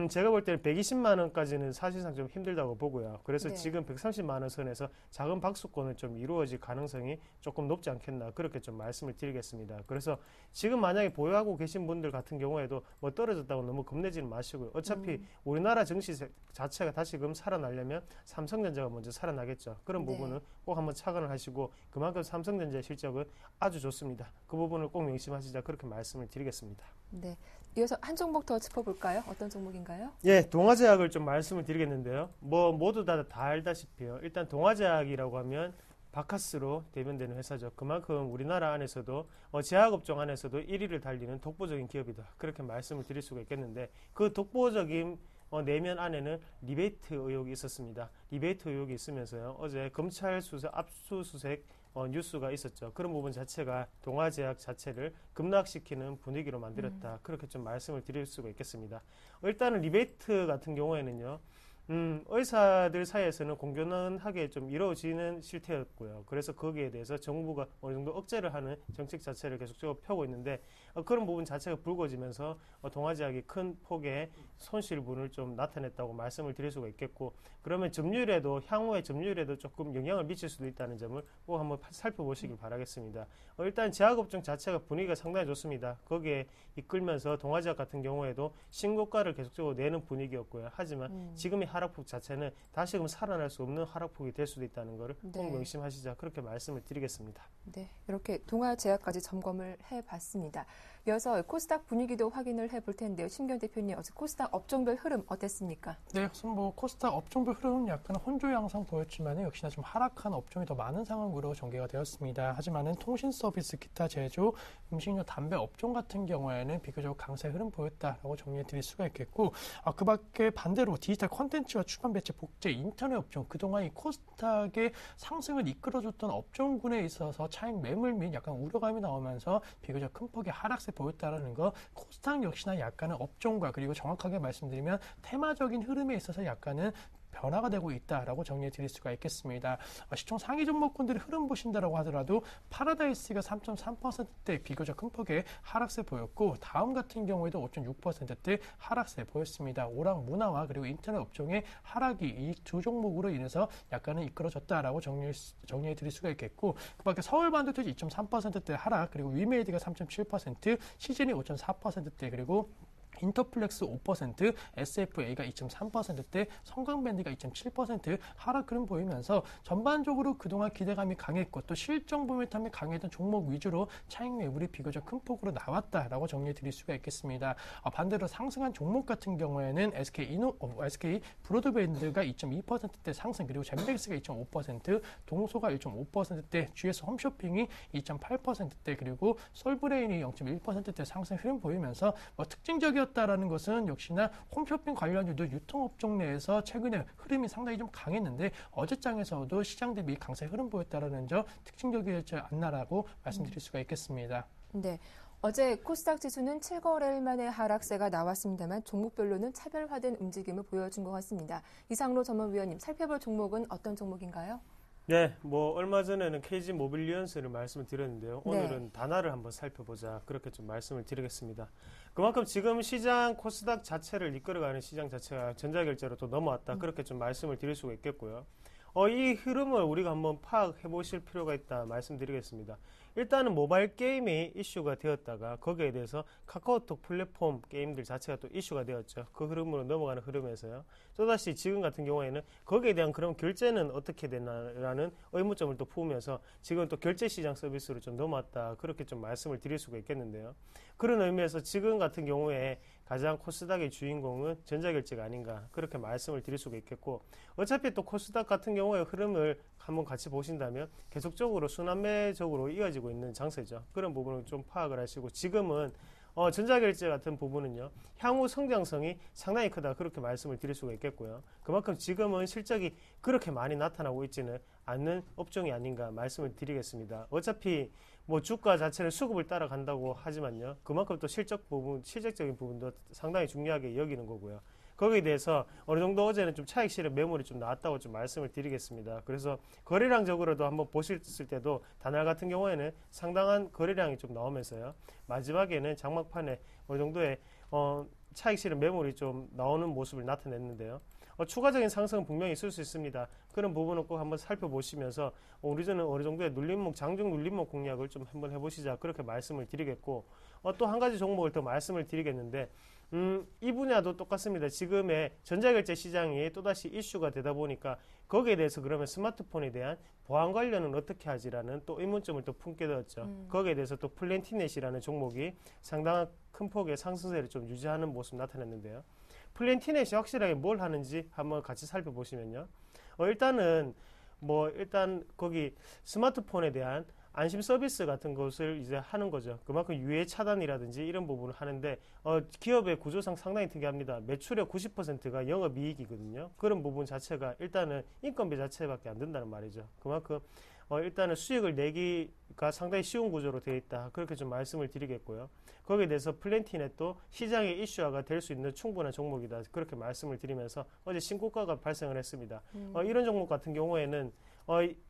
제가 볼 때는 120만 원까지는 사실상 좀 힘들다고 보고요. 그래서 네. 지금 130만 원 선에서 작은 박스권을 좀 이루어질 가능성이 조금 높지 않겠나, 그렇게 좀 말씀을 드리겠습니다. 그래서 지금 만약에 보유하고 계신 분들 같은 경우에도 떨어졌다고 너무 겁내지는 마시고요. 어차피 우리나라 증시 자체가 다시금 살아나려면 삼성전자가 먼저 살아나겠죠. 그런 네. 부분은 꼭 한번 착안을 하시고, 그만큼 삼성전자의 실적은 아주 좋습니다. 그 부분을 꼭 명심하시자, 그렇게 말씀을 드리겠습니다. 네. 이어서 한 종목 더 짚어볼까요? 어떤 종목인가요? 예, 동아제약을 좀 말씀을 드리겠는데요. 모두 다 알다시피요. 일단 동아제약이라고 하면 바카스로 대변되는 회사죠. 그만큼 우리나라 안에서도 제약업종 안에서도 1위를 달리는 독보적인 기업이다, 그렇게 말씀을 드릴 수가 있겠는데, 그 독보적인 내면 안에는 리베이트 의혹이 있었습니다. 리베이트 의혹이 있으면서요, 어제 검찰 압수수색 뉴스가 있었죠. 그런 부분 자체가 동아제약 자체를 급락시키는 분위기로 만들었다, 그렇게 좀 말씀을 드릴 수가 있겠습니다. 일단은 리베이트 같은 경우에는요, 의사들 사이에서는 공견하게 좀 이루어지는 실태였고요. 그래서 거기에 대해서 정부가 어느 정도 억제를 하는 정책 자체를 계속적으로 펴고 있는데, 그런 부분 자체가 불거지면서 동아제약이 큰 폭의 손실분을 좀 나타냈다고 말씀을 드릴 수가 있겠고, 그러면 점유율에도, 향후의 점유율에도 조금 영향을 미칠 수도 있다는 점을 꼭 한번 살펴보시길 바라겠습니다. 일단 제약업종 자체가 분위기가 상당히 좋습니다. 거기에 이끌면서 동아제약 같은 경우에도 신고가를 계속적으로 내는 분위기였고요. 하지만 지금의 하락폭 자체는 다시금 살아날 수 없는 하락폭이 될 수도 있다는 것을 꼭 명심하시자, 그렇게 말씀을 드리겠습니다. 네, 이렇게 동아제약까지 점검을 해봤습니다. 이어서 코스닥 분위기도 확인을 해볼 텐데요. 심기현 대표님, 어제 코스닥 업종별 흐름 어땠습니까? 네, 우선 코스닥 업종별 흐름은 약간 혼조 양상 보였지만 역시나 좀 하락한 업종이 더 많은 상황으로 전개가 되었습니다. 하지만은 통신 서비스, 기타 제조, 음식료, 담배 업종 같은 경우에는 비교적 강세 흐름 보였다라고 정리해 드릴 수가 있겠고, 그 밖에 반대로 디지털 콘텐츠와 출판 매체, 복제, 인터넷 업종, 그동안 이 코스닥의 상승을 이끌어줬던 업종군에 있어서 차익 매물 및 약간 우려감이 나오면서 비교적 큰 폭의 하락세 보였다라는 거, 코스닥 역시나 약간은 업종과, 그리고 정확하게 말씀드리면 테마적인 흐름에 있어서 약간은 변화가 되고 있다라고 정리해 드릴 수가 있겠습니다. 시총 상위 종목군들의 흐름 보신다라고 하더라도 파라다이스가 3.3%대 비교적 큰 폭의 하락세 보였고, 다음 같은 경우에도 5.6%대 하락세 보였습니다. 오락 문화와 그리고 인터넷 업종의 하락이 이 두 종목으로 인해서 약간은 이끌어졌다라고 정리해 드릴 수가 있겠고, 그 밖에 서울반도체 2.3%대 하락, 그리고 위메이드가 3.7%, 시즌이 5.4%대, 그리고 인터플렉스 5%, SFA가 2.3%대, 성강밴드가 2.7% 하락 흐름 보이면서 전반적으로 그동안 기대감이 강했고 또 실적 모멘텀이 강했던 종목 위주로 차익 매물이 비교적 큰 폭으로 나왔다라고 정리해 드릴 수가 있겠습니다. 반대로 상승한 종목 같은 경우에는 SK 브로드밴드가 2.2%대 상승, 그리고 젠백스가 2.5%, 동소가 1.5%대, GS 홈쇼핑이 2.8%대, 그리고 솔브레인이 0.1%대 상승 흐름 보이면서 특징적이었다라는 것은 역시나 홈쇼핑 관련주도 유통업종 내에서 최근에 흐름이 상당히 좀 강했는데 어제장에서도 시장 대비 강세 흐름 보였다라는 점 특징적이지 않나라고 말씀드릴 수가 있겠습니다. 네. 어제 코스닥 지수는 7거래일 만에 하락세가 나왔습니다만 종목별로는 차별화된 움직임을 보여준 것 같습니다. 이상로 전문위원님, 살펴볼 종목은 어떤 종목인가요? 네, 얼마 전에는 KG 모빌리언스를 말씀을 드렸는데요. 오늘은 단화를 한번 살펴보자. 그렇게 좀 말씀을 드리겠습니다. 그만큼 지금 시장 코스닥 자체를 이끌어가는 시장 자체가 전자결제로 또 넘어왔다. 그렇게 좀 말씀을 드릴 수가 있겠고요. 이 흐름을 우리가 한번 파악해 보실 필요가 있다 말씀드리겠습니다. 일단은 모바일 게임이 이슈가 되었다가 거기에 대해서 카카오톡 플랫폼 게임들 자체가 또 이슈가 되었죠. 그 흐름으로 넘어가는 흐름에서요. 또다시 지금 같은 경우에는 거기에 대한 그럼 결제는 어떻게 되나라는 의문점을 또 품으면서 지금 또 결제 시장 서비스로 좀 넘어왔다. 그렇게 좀 말씀을 드릴 수가 있겠는데요. 그런 의미에서 지금 같은 경우에 가장 코스닥의 주인공은 전자결제가 아닌가 그렇게 말씀을 드릴 수가 있겠고, 어차피 또 코스닥 같은 경우의 흐름을 한번 같이 보신다면 계속적으로 순환매적으로 이어지고 있는 장세죠. 그런 부분을 좀 파악을 하시고, 지금은 전자결제 같은 부분은요, 향후 성장성이 상당히 크다 그렇게 말씀을 드릴 수가 있겠고요. 그만큼 지금은 실적이 그렇게 많이 나타나고 있지는 않는 업종이 아닌가 말씀을 드리겠습니다. 어차피 주가 자체는 수급을 따라간다고 하지만요, 그만큼 또 실적적인 부분도 상당히 중요하게 여기는 거고요. 거기에 대해서 어느 정도 어제는 좀 차익 실현 매물이 좀 나왔다고 좀 말씀을 드리겠습니다. 그래서 거래량적으로도 한번 보셨을 때도 단할 같은 경우에는 상당한 거래량이 좀 나오면서요, 마지막에는 장막판에 어느 정도의 차익 실현 매물이 좀 나오는 모습을 나타냈는데요. 추가적인 상승은 분명히 있을 수 있습니다. 그런 부분은 꼭 한번 살펴보시면서 우리는 어느 정도의 장중 눌림목 공략을 좀 한번 해보시자 그렇게 말씀을 드리겠고, 또 한 가지 종목을 더 말씀을 드리겠는데, 이 분야도 똑같습니다. 지금의 전자결제 시장이 또다시 이슈가 되다 보니까 거기에 대해서 그러면 스마트폰에 대한 보안 관련은 어떻게 하지라는 또 의문점을 또 품게 되었죠. 거기에 대해서 또 플랜티넷이라는 종목이 상당한 큰 폭의 상승세를 좀 유지하는 모습 나타냈는데요. 플랜티넷이 확실하게 뭘 하는지 한번 같이 살펴보시면요. 일단 거기 스마트폰에 대한 안심 서비스 같은 것을 이제 하는 거죠. 그만큼 유해 차단이라든지 이런 부분을 하는데, 기업의 구조상 상당히 특이합니다. 매출의 90%가 영업이익이거든요. 그런 부분 자체가 일단은 인건비 자체밖에 안 된다는 말이죠. 그만큼 일단은 수익을 내기가 상당히 쉬운 구조로 되어 있다. 그렇게 좀 말씀을 드리겠고요. 거기에 대해서 플랜티넷도 시장의 이슈화가 될 수 있는 충분한 종목이다. 그렇게 말씀을 드리면서 어제 신고가가 발생을 했습니다. 이런 종목 같은 경우에는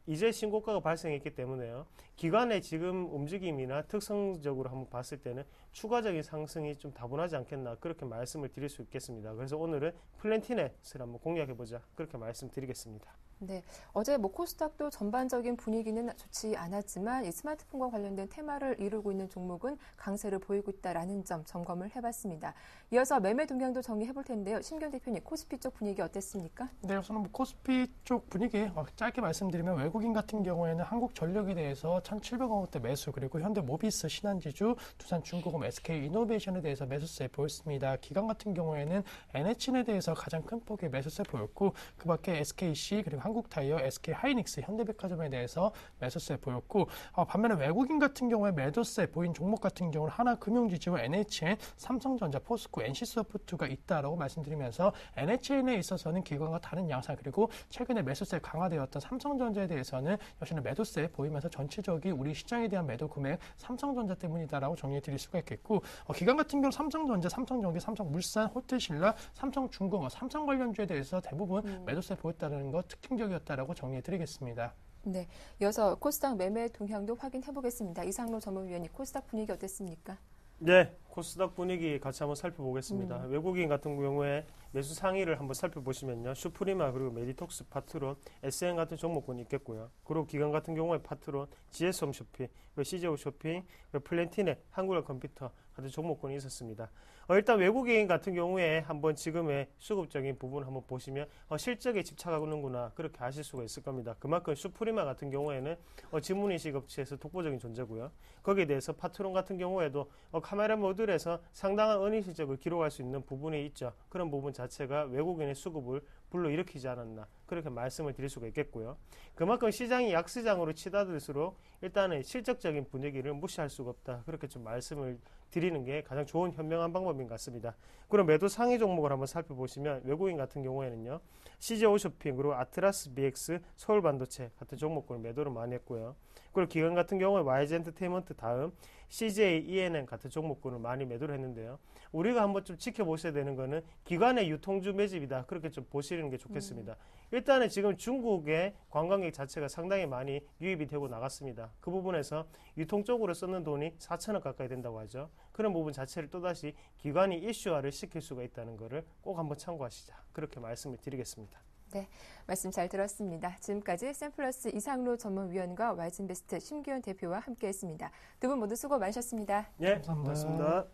이제 신고가가 발생했기 때문에요, 기관의 지금 움직임이나 특성적으로 한번 봤을 때는 추가적인 상승이 좀 다분하지 않겠나 그렇게 말씀을 드릴 수 있겠습니다. 그래서 오늘은 플랜티넷을 한번 공략해보자 그렇게 말씀드리겠습니다. 네, 어제 코스닥도 전반적인 분위기는 좋지 않았지만 이 스마트폰과 관련된 테마를 이루고 있는 종목은 강세를 보이고 있다라는 점 점검을 해봤습니다. 이어서 매매 동향도 정리해볼 텐데요. 신경 대표님, 코스피 쪽 분위기 어땠습니까? 네, 우선 코스피 쪽 분위기 짧게 말씀드리면, 외국인 같은 경우에는 한국전력에 대해서 1,700억 원대 매수, 그리고 현대모비스, 신한지주, 두산중공업, SK이노베이션에 대해서 매수세 보였습니다. 기관 같은 경우에는 NHN에 대해서 가장 큰 폭의 매수세 보였고, 그 밖에 SKC, 그리고 한국타이어, SK하이닉스, 현대백화점에 대해서 매수세 보였고, 반면에 외국인 같은 경우에 매도세 보인 종목 같은 경우는 하나금융지주, NHN, 삼성전자, 포스코, NC소프트가 있다라고 말씀드리면서, NHN에 있어서는 기관과 다른 양상, 그리고 최근에 매수세 강화되었던 삼성전자에 대해서는 역시나 매도세 보이면서 전체적인 우리 시장에 대한 매도 금액 삼성전자 때문이다라고 정리해 드릴 수가 있겠고, 기관 같은 경우 삼성전자, 삼성전기, 삼성물산, 호텔신라, 삼성중공업, 삼성 관련주에 대해서 대부분 매도세 보였다는 것 특징적이었다라고 정리해 드리겠습니다. 네, 이어서 코스닥 매매 동향도 확인해 보겠습니다. 이상로 전문위원님, 코스닥 분위기 어땠습니까? 네, 코스닥 분위기 같이 한번 살펴보겠습니다. 외국인 같은 경우에 매수 상위를 한번 살펴보시면요. 슈프리마 그리고 메디톡스, 파트론, SN 같은 종목군이 있겠고요. 그리고 기관 같은 경우에 파트론, GS홈 쇼핑, CJO 쇼핑, 플랜티넷, 한국의 컴퓨터 같은 종목군이 있었습니다. 일단 외국인 같은 경우에 한번 지금의 수급적인 부분을 한번 보시면 실적에 집착하는구나 그렇게 아실 수가 있을 겁니다. 그만큼 슈프리마 같은 경우에는 지문인식 업체에서 독보적인 존재고요. 거기에 대해서 파트론 같은 경우에도 카메라 모듈에서 상당한 어닝 실적을 기록할 수 있는 부분이 있죠. 그런 부분 자체가 외국인의 수급을 불러일으키지 않았나 그렇게 말씀을 드릴 수가 있겠고요. 그만큼 시장이 약시장으로 치닫을수록 일단은 실적적인 분위기를 무시할 수가 없다. 그렇게 좀 말씀을 드리는 게 가장 좋은 현명한 방법인 것 같습니다. 그럼 매도 상위 종목을 한번 살펴보시면 외국인 같은 경우에는요. CJO 쇼핑 그리고 아트라스 BX, 서울반도체 같은 종목군을 매도를 많이 했고요. 그리고 기관 같은 경우에 YG 엔터테인먼트 다음 CJ ENN 같은 종목군을 많이 매도를 했는데요. 우리가 한번 좀 지켜보셔야 되는 거는 기관의 유통주 매집이다. 그렇게 좀 보시는 게 좋겠습니다. 일단은 지금 중국의 관광객 자체가 상당히 많이 유입이 되고 나갔습니다. 그 부분에서 유통 쪽으로 쓰는 돈이 4천억 가까이 된다고 하죠. 그런 부분 자체를 또다시 기관이 이슈화를 시킬 수가 있다는 것을 꼭 한번 참고하시자. 그렇게 말씀을 드리겠습니다. 네, 말씀 잘 들었습니다. 지금까지 샘플러스 이상로 전문위원과 와이즈인베스트 심규현 대표와 함께했습니다. 두 분 모두 수고 많으셨습니다. 예, 감사합니다. 고맙습니다.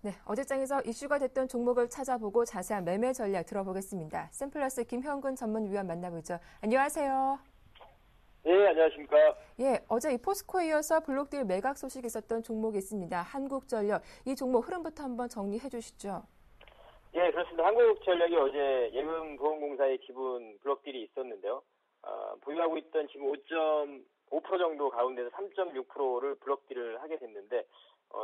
네, 어제장에서 이슈가 됐던 종목을 찾아보고 자세한 매매 전략 들어보겠습니다. 샘플러스 김형근 전문위원 만나보죠. 안녕하세요. 네, 안녕하십니까. 예, 어제 이 포스코에 이어서 블록딜 매각 소식이 있었던 종목이 있습니다. 한국전력. 이 종목 흐름부터 한번 정리해 주시죠. 예, 그렇습니다. 한국전력이 어제 예금보험공사의 기분 블록딜이 있었는데요. 보유하고 있던 지금 5.5% 정도 가운데서 3.6%를 블록딜을 하게 됐는데,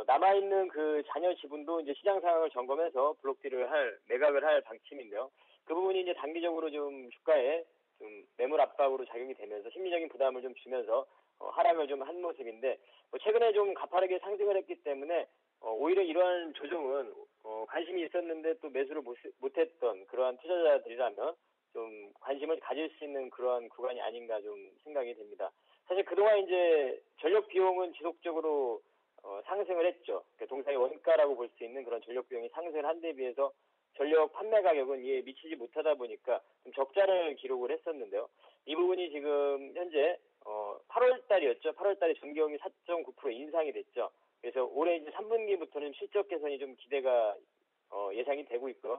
남아있는 그 잔여 지분도 이제 시장 상황을 점검해서 블록딜을 매각을 할 방침인데요. 그 부분이 이제 단기적으로 좀 주가에 좀 매물 압박으로 작용이 되면서 심리적인 부담을 좀 주면서 하락을 좀 한 모습인데 최근에 좀 가파르게 상승을 했기 때문에 오히려 이러한 조정은 관심이 있었는데 또 매수를 못했던 그러한 투자자들이라면 좀 관심을 가질 수 있는 그러한 구간이 아닌가 좀 생각이 됩니다. 사실 그동안 이제 전력 비용은 지속적으로 상승을 했죠. 그러니까 동사의 원가라고 볼 수 있는 그런 전력 비용이 상승을 한 데 비해서 전력 판매 가격은 이에 미치지 못하다 보니까 좀 적자를 기록을 했었는데요. 이 부분이 지금 현재 8월 달이었죠. 8월 달에 전기요금이 4.9% 인상이 됐죠. 그래서 올해 이제 3분기부터는 실적 개선이 좀 기대가 예상이 되고 있고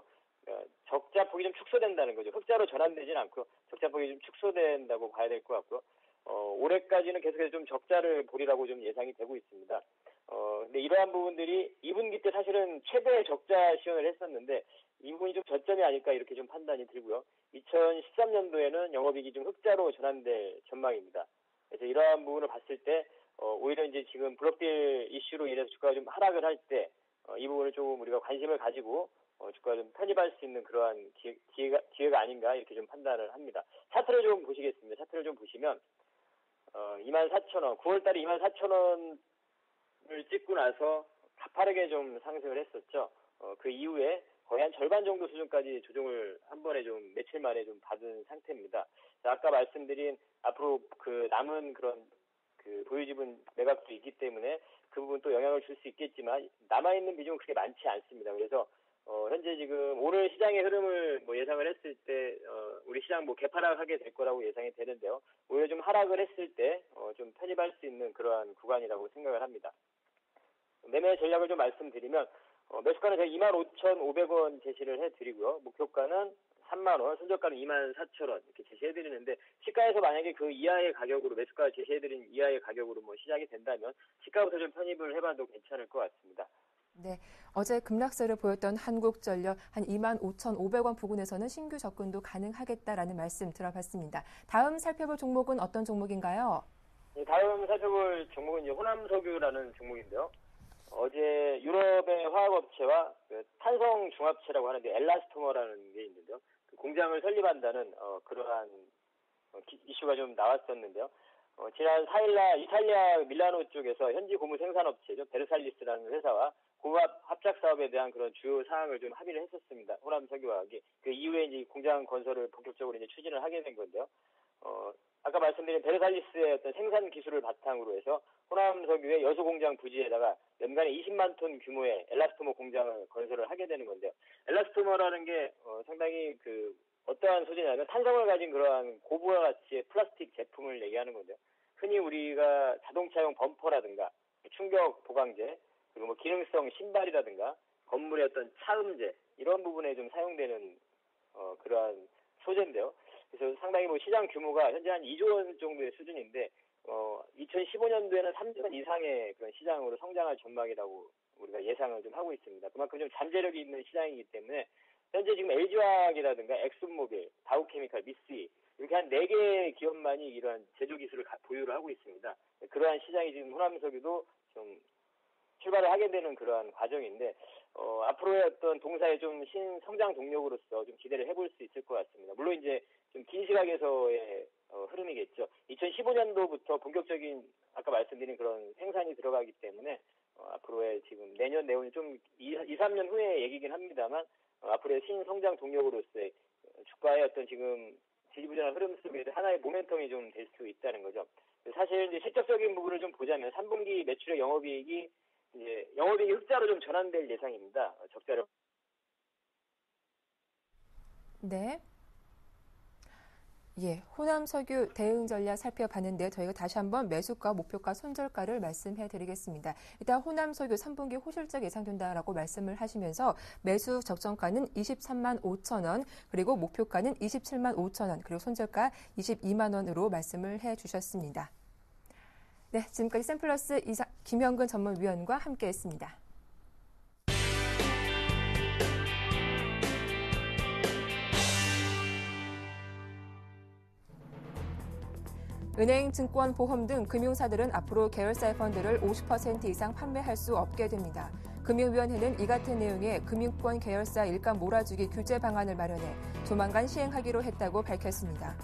적자폭이 좀 축소된다는 거죠. 흑자로 전환되지는 않고 적자폭이 좀 축소된다고 봐야 될 것 같고요. 올해까지는 계속해서 좀 적자를 보리라고 좀 예상이 되고 있습니다. 근데 이러한 부분들이 2분기 때 사실은 최대의 적자 시현을 했었는데 이 부분이 좀 저점이 아닐까 이렇게 좀 판단이 들고요. 2013년도에는 영업이익이 좀 흑자로 전환될 전망입니다. 그래서 이러한 부분을 봤을 때 오히려 이제 지금 블록딜 이슈로 인해서 주가가 좀 하락을 할 때 이 부분을 조금 우리가 관심을 가지고 주가가 좀 편입할 수 있는 그러한 기회가 아닌가 이렇게 좀 판단을 합니다. 차트를 좀 보시겠습니다. 차트를 좀 보시면 24,000원, 9월달에 24,000원을 찍고 나서 가파르게 좀 상승을 했었죠. 그 이후에 거의 한 절반 정도 수준까지 조정을 한 번에 좀 며칠 만에 좀 받은 상태입니다. 아까 말씀드린 앞으로 그 남은 그런 그 보유지분 매각도 있기 때문에 그 부분 또 영향을 줄 수 있겠지만 남아있는 비중은 그렇게 많지 않습니다. 그래서 현재 지금 오늘 시장의 흐름을 예상을 했을 때 우리 시장 개파락하게 될 거라고 예상이 되는데요. 오히려 좀 하락을 했을 때 좀 편입할 수 있는 그러한 구간이라고 생각을 합니다. 매매 전략을 좀 말씀드리면 매수가는 제가 25,500원 제시를 해드리고요. 목표가는 3만원, 손절가는 24,000원 이렇게 제시해드리는데 시가에서 만약에 그 이하의 가격으로 매수가 제시해드린 이하의 가격으로 시작이 된다면 시가부터 좀 편입을 해봐도 괜찮을 것 같습니다. 네, 어제 급락세를 보였던 한국전력 한 25,500원 부근에서는 신규 접근도 가능하겠다라는 말씀 들어봤습니다. 다음 살펴볼 종목은 어떤 종목인가요? 네, 다음 살펴볼 종목은 이제 호남석유라는 종목인데요. 어제 유럽의 화학업체와 탄성 중합체라고 하는데 엘라스토머라는 게 있는데요. 그 공장을 설립한다는 그러한 이슈가 좀 나왔었는데요. 지난 4일날 이탈리아 밀라노 쪽에서 현지 고무 생산업체죠. 베르살리스라는 회사와 고압 합작 사업에 대한 그런 주요 사항을 좀 합의를 했었습니다. 호남석유화학이. 그 이후에 이제 공장 건설을 본격적으로 이제 추진을 하게 된 건데요. 아까 말씀드린 베르살리스의 어떤 생산 기술을 바탕으로 해서 호남석유의 여수 공장 부지에다가 연간에 20만 톤 규모의 엘라스토머 공장을 건설을 하게 되는 건데요. 엘라스토머라는 게 상당히 어떠한 소재냐면 탄성을 가진 그러한 고부하 가치의 플라스틱 제품을 얘기하는 건데요. 흔히 우리가 자동차용 범퍼라든가 충격 보강제, 그리고 뭐 기능성 신발이라든가 건물의 어떤 차음제 이런 부분에 좀 사용되는 그러한 소재인데요. 그래서 상당히 뭐 시장 규모가 현재 한 2조 원 정도의 수준인데 2015년도에는 3조 원 이상의 그런 시장으로 성장할 전망이라고 우리가 예상을 좀 하고 있습니다. 그만큼 좀 잠재력이 있는 시장이기 때문에 현재 지금 LG화학이라든가 엑슨모빌, 다우케미칼, 미쓰이 이렇게 한 4개의 기업만이 이러한 제조 기술을 보유를 하고 있습니다. 그러한 시장이 지금 호남석유도 좀 출발을 하게 되는 그러한 과정인데 앞으로의 어떤 동사의 좀 신성장 동력으로서 좀 기대를 해볼 수 있을 것 같습니다. 물론 이제 좀 긴 시각에서의 흐름이겠죠. 2015년도부터 본격적인 아까 말씀드린 그런 생산이 들어가기 때문에 앞으로의 지금 내년 내후는 좀 2, 3년 후의 얘기긴 합니다만 앞으로의 신성장 동력으로서의 주가의 어떤 지금 지지부진한 흐름 속에 하나의 모멘텀이 좀 될 수 있다는 거죠. 사실 이제 실적적인 부분을 좀 보자면 3분기 매출의 영업이익이 흑자로 좀 전환될 예상입니다. 적자를. 네. 호남석유 대응 전략 살펴봤는데요. 저희가 다시 한번 매수가, 목표가, 손절가를 말씀해드리겠습니다. 일단 호남석유 3분기 호실적 예상된다라고 말씀을 하시면서 매수 적정가는 23만 5천 원, 그리고 목표가는 27만 5천 원, 그리고 손절가 22만 원으로 말씀을 해주셨습니다. 네, 지금까지 샘플러스 김현근 전문위원과 함께했습니다. 은행, 증권, 보험 등 금융사들은 앞으로 계열사의 펀드를 50% 이상 판매할 수 없게 됩니다. 금융위원회는 이 같은 내용의 금융권 계열사 일감 몰아주기 규제 방안을 마련해 조만간 시행하기로 했다고 밝혔습니다.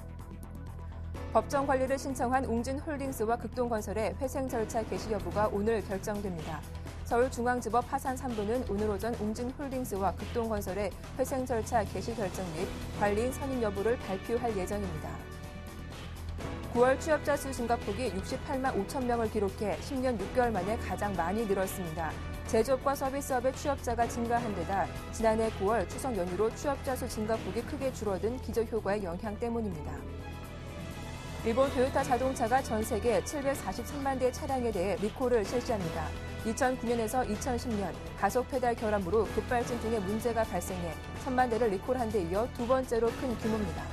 법정 관리를 신청한 웅진홀딩스와 극동건설의 회생 절차 개시 여부가 오늘 결정됩니다. 서울중앙지법 하산 3부는 오늘 오전 웅진홀딩스와 극동건설의 회생 절차 개시 결정 및 관리인 선임 여부를 발표할 예정입니다. 9월 취업자 수 증가폭이 68만 5천 명을 기록해 10년 6개월 만에 가장 많이 늘었습니다. 제조업과 서비스업의 취업자가 증가한 데다 지난해 9월 추석 연휴로 취업자 수 증가폭이 크게 줄어든 기저효과의 영향 때문입니다. 일본 토요타 자동차가 전 세계 743만 대 차량에 대해 리콜을 실시합니다. 2009년에서 2010년 가속 페달 결함으로 급발진 등의 문제가 발생해 1,000만 대를 리콜한 데 이어 두 번째로 큰 규모입니다.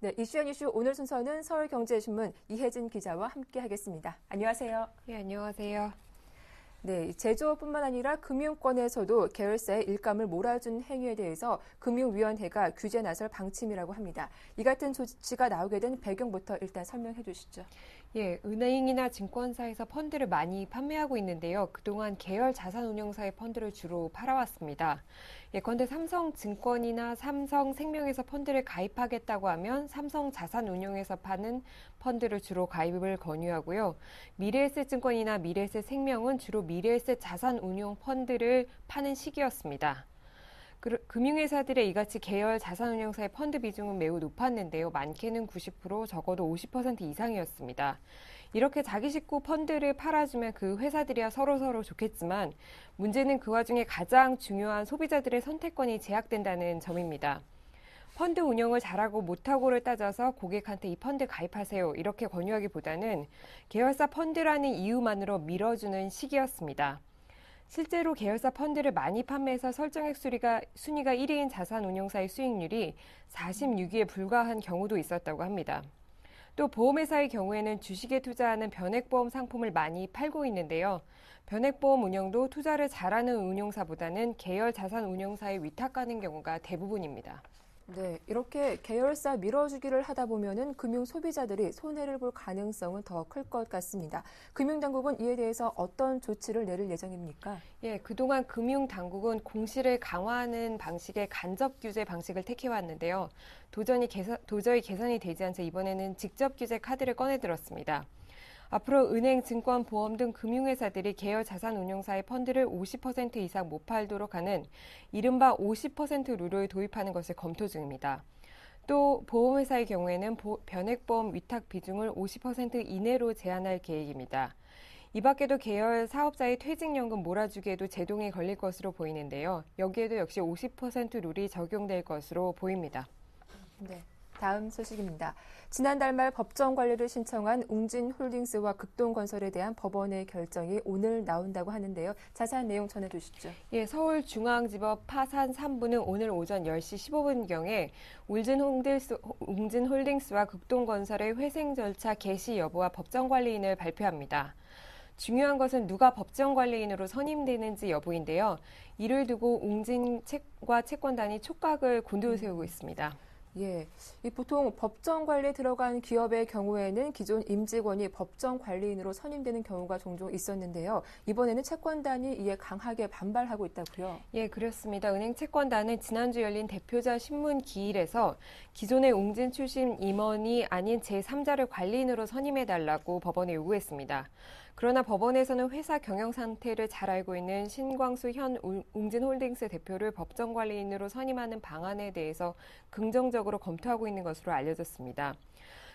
네, 이슈 오늘 순서는 서울경제신문 이혜진 기자와 함께하겠습니다. 안녕하세요. 네, 안녕하세요. 네, 제조업뿐만 아니라 금융권에서도 계열사의 일감을 몰아준 행위에 대해서 금융위원회가 규제 나설 방침이라고 합니다. 이 같은 조치가 나오게 된 배경부터 일단 설명해 주시죠. 예, 은행이나 증권사에서 펀드를 많이 판매하고 있는데요. 그동안 계열 자산운용사의 펀드를 주로 팔아왔습니다. 예컨대 삼성증권이나 삼성생명에서 펀드를 가입하겠다고 하면 삼성자산운용에서 파는 펀드를 주로 가입을 권유하고요. 미래에셋증권이나 미래에셋생명은 주로 미래에셋 자산운용 펀드를 파는 시기였습니다. 금융회사들의 이같이 계열 자산운용사의 펀드 비중은 매우 높았는데요. 많게는 90%, 적어도 50% 이상이었습니다. 이렇게 자기 식구 펀드를 팔아주면 그 회사들이야 서로 좋겠지만 문제는 그 와중에 가장 중요한 소비자들의 선택권이 제약된다는 점입니다. 펀드 운영을 잘하고 못하고를 따져서 고객한테 이 펀드 가입하세요 이렇게 권유하기보다는 계열사 펀드라는 이유만으로 밀어주는 시기였습니다. 실제로 계열사 펀드를 많이 판매해서 설정액 순위가 1위인 자산운용사의 수익률이 46위에 불과한 경우도 있었다고 합니다. 또 보험회사의 경우에는 주식에 투자하는 변액보험 상품을 많이 팔고 있는데요. 변액보험 운영도 투자를 잘하는 운용사보다는 계열 자산운용사에 위탁하는 경우가 대부분입니다. 네, 이렇게 계열사 밀어주기를 하다 보면은 금융 소비자들이 손해를 볼 가능성은 더 클 것 같습니다. 금융당국은 이에 대해서 어떤 조치를 내릴 예정입니까? 예, 그동안 금융당국은 공시를 강화하는 방식의 간접 규제 방식을 택해왔는데요. 도저히 개선이 되지 않자 이번에는 직접 규제 카드를 꺼내들었습니다. 앞으로 은행, 증권, 보험 등 금융회사들이 계열 자산운용사의 펀드를 50% 이상 못 팔도록 하는 이른바 50% 룰을 도입하는 것을 검토 중입니다. 또 보험회사의 경우에는 변액보험 위탁 비중을 50% 이내로 제한할 계획입니다. 이 밖에도 계열 사업자의 퇴직연금 몰아주기에도 제동이 걸릴 것으로 보이는데요. 여기에도 역시 50% 룰이 적용될 것으로 보입니다. 네, 다음 소식입니다. 지난달 말 법정 관리를 신청한 웅진홀딩스와 극동건설에 대한 법원의 결정이 오늘 나온다고 하는데요. 자세한 내용 전해주시죠. 예, 서울중앙지법 파산 3부는 오늘 오전 10시 15분경에 웅진홀딩스와 극동건설의 회생 절차 개시 여부와 법정관리인을 발표합니다. 중요한 것은 누가 법정관리인으로 선임되는지 여부인데요. 이를 두고 웅진과 채권단이 촉각을 곤두세우고 있습니다. 예, 보통 법정 관리에 들어간 기업의 경우에는 기존 임직원이 법정 관리인으로 선임되는 경우가 종종 있었는데요. 이번에는 채권단이 이에 강하게 반발하고 있다고요. 예, 그렇습니다. 은행 채권단은 지난주 열린 대표자 신문 기일에서 기존의 웅진 출신 임원이 아닌 제3자를 관리인으로 선임해달라고 법원에 요구했습니다. 그러나 법원에서는 회사 경영 상태를 잘 알고 있는 신광수 현 웅진홀딩스 대표를 법정관리인으로 선임하는 방안에 대해서 긍정적으로 검토하고 있는 것으로 알려졌습니다.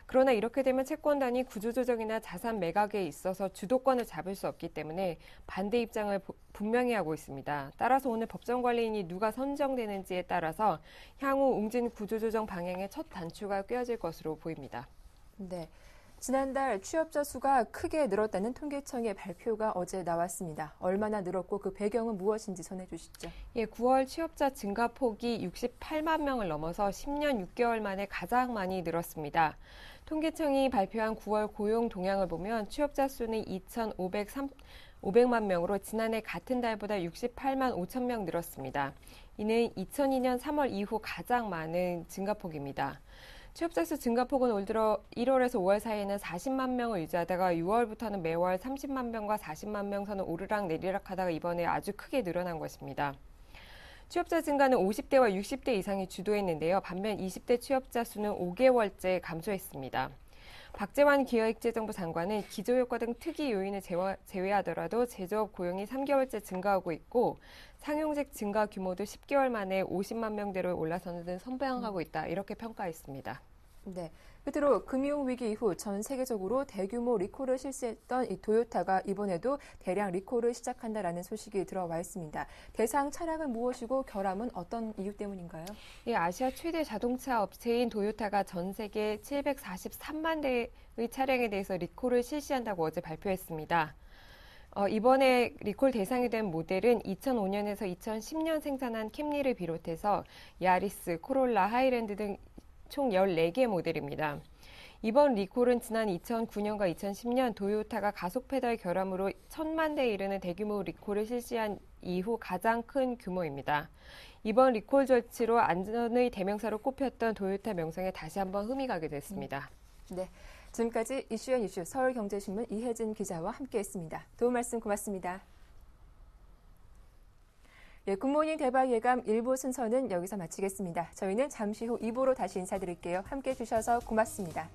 그러나 이렇게 되면 채권단이 구조조정이나 자산 매각에 있어서 주도권을 잡을 수 없기 때문에 반대 입장을 분명히 하고 있습니다. 따라서 오늘 법정관리인이 누가 선정되는지에 따라서 향후 웅진 구조조정 방향의 첫 단추가 꿰어질 것으로 보입니다. 네. 지난달 취업자 수가 크게 늘었다는 통계청의 발표가 어제 나왔습니다. 얼마나 늘었고 그 배경은 무엇인지 전해주시죠. 예, 9월 취업자 증가폭이 68만 명을 넘어서 10년 6개월 만에 가장 많이 늘었습니다. 통계청이 발표한 9월 고용 동향을 보면 취업자 수는 2,500만 명으로 지난해 같은 달보다 68만 5천 명 늘었습니다. 이는 2002년 3월 이후 가장 많은 증가폭입니다. 취업자 수 증가폭은 올 들어 1월에서 5월 사이에는 40만 명을 유지하다가 6월부터는 매월 30만 명과 40만 명 선을 오르락 내리락 하다가 이번에 아주 크게 늘어난 것입니다. 취업자 증가는 50대와 60대 이상이 주도했는데요. 반면 20대 취업자 수는 5개월째 감소했습니다. 박재환 기획재정부 장관은 기조효과 등 특이 요인을 제외하더라도 제조업 고용이 3개월째 증가하고 있고 상용직 증가 규모도 10개월 만에 50만 명대로 올라서는 등 선방하고 있다. 이렇게 평가했습니다. 네. 끝으로 금융위기 이후 전 세계적으로 대규모 리콜을 실시했던 이 토요타가 이번에도 대량 리콜을 시작한다라는 소식이 들어와 있습니다. 대상 차량은 무엇이고 결함은 어떤 이유 때문인가요? 예, 아시아 최대 자동차 업체인 토요타가 전 세계 743만 대의 차량에 대해서 리콜을 실시한다고 어제 발표했습니다. 이번에 리콜 대상이 된 모델은 2005년에서 2010년 생산한 캠리를 비롯해서 야리스, 코롤라, 하이랜드 등 총 14개 모델입니다. 이번 리콜은 지난 2009년과 2010년 토요타가 가속 페달 결함으로 1,000만 대에 이르는 대규모 리콜을 실시한 이후 가장 큰 규모입니다. 이번 리콜 조치로 안전의 대명사로 꼽혔던 토요타 명성에 다시 한번 흠이 가게 됐습니다. 네, 지금까지 이슈앤 이슈 서울경제신문 이혜진 기자와 함께했습니다. 도움 말씀 고맙습니다. 예, 굿모닝 대박 예감 1부 순서는 여기서 마치겠습니다. 저희는 잠시 후 2부로 다시 인사드릴게요. 함께해 주셔서 고맙습니다.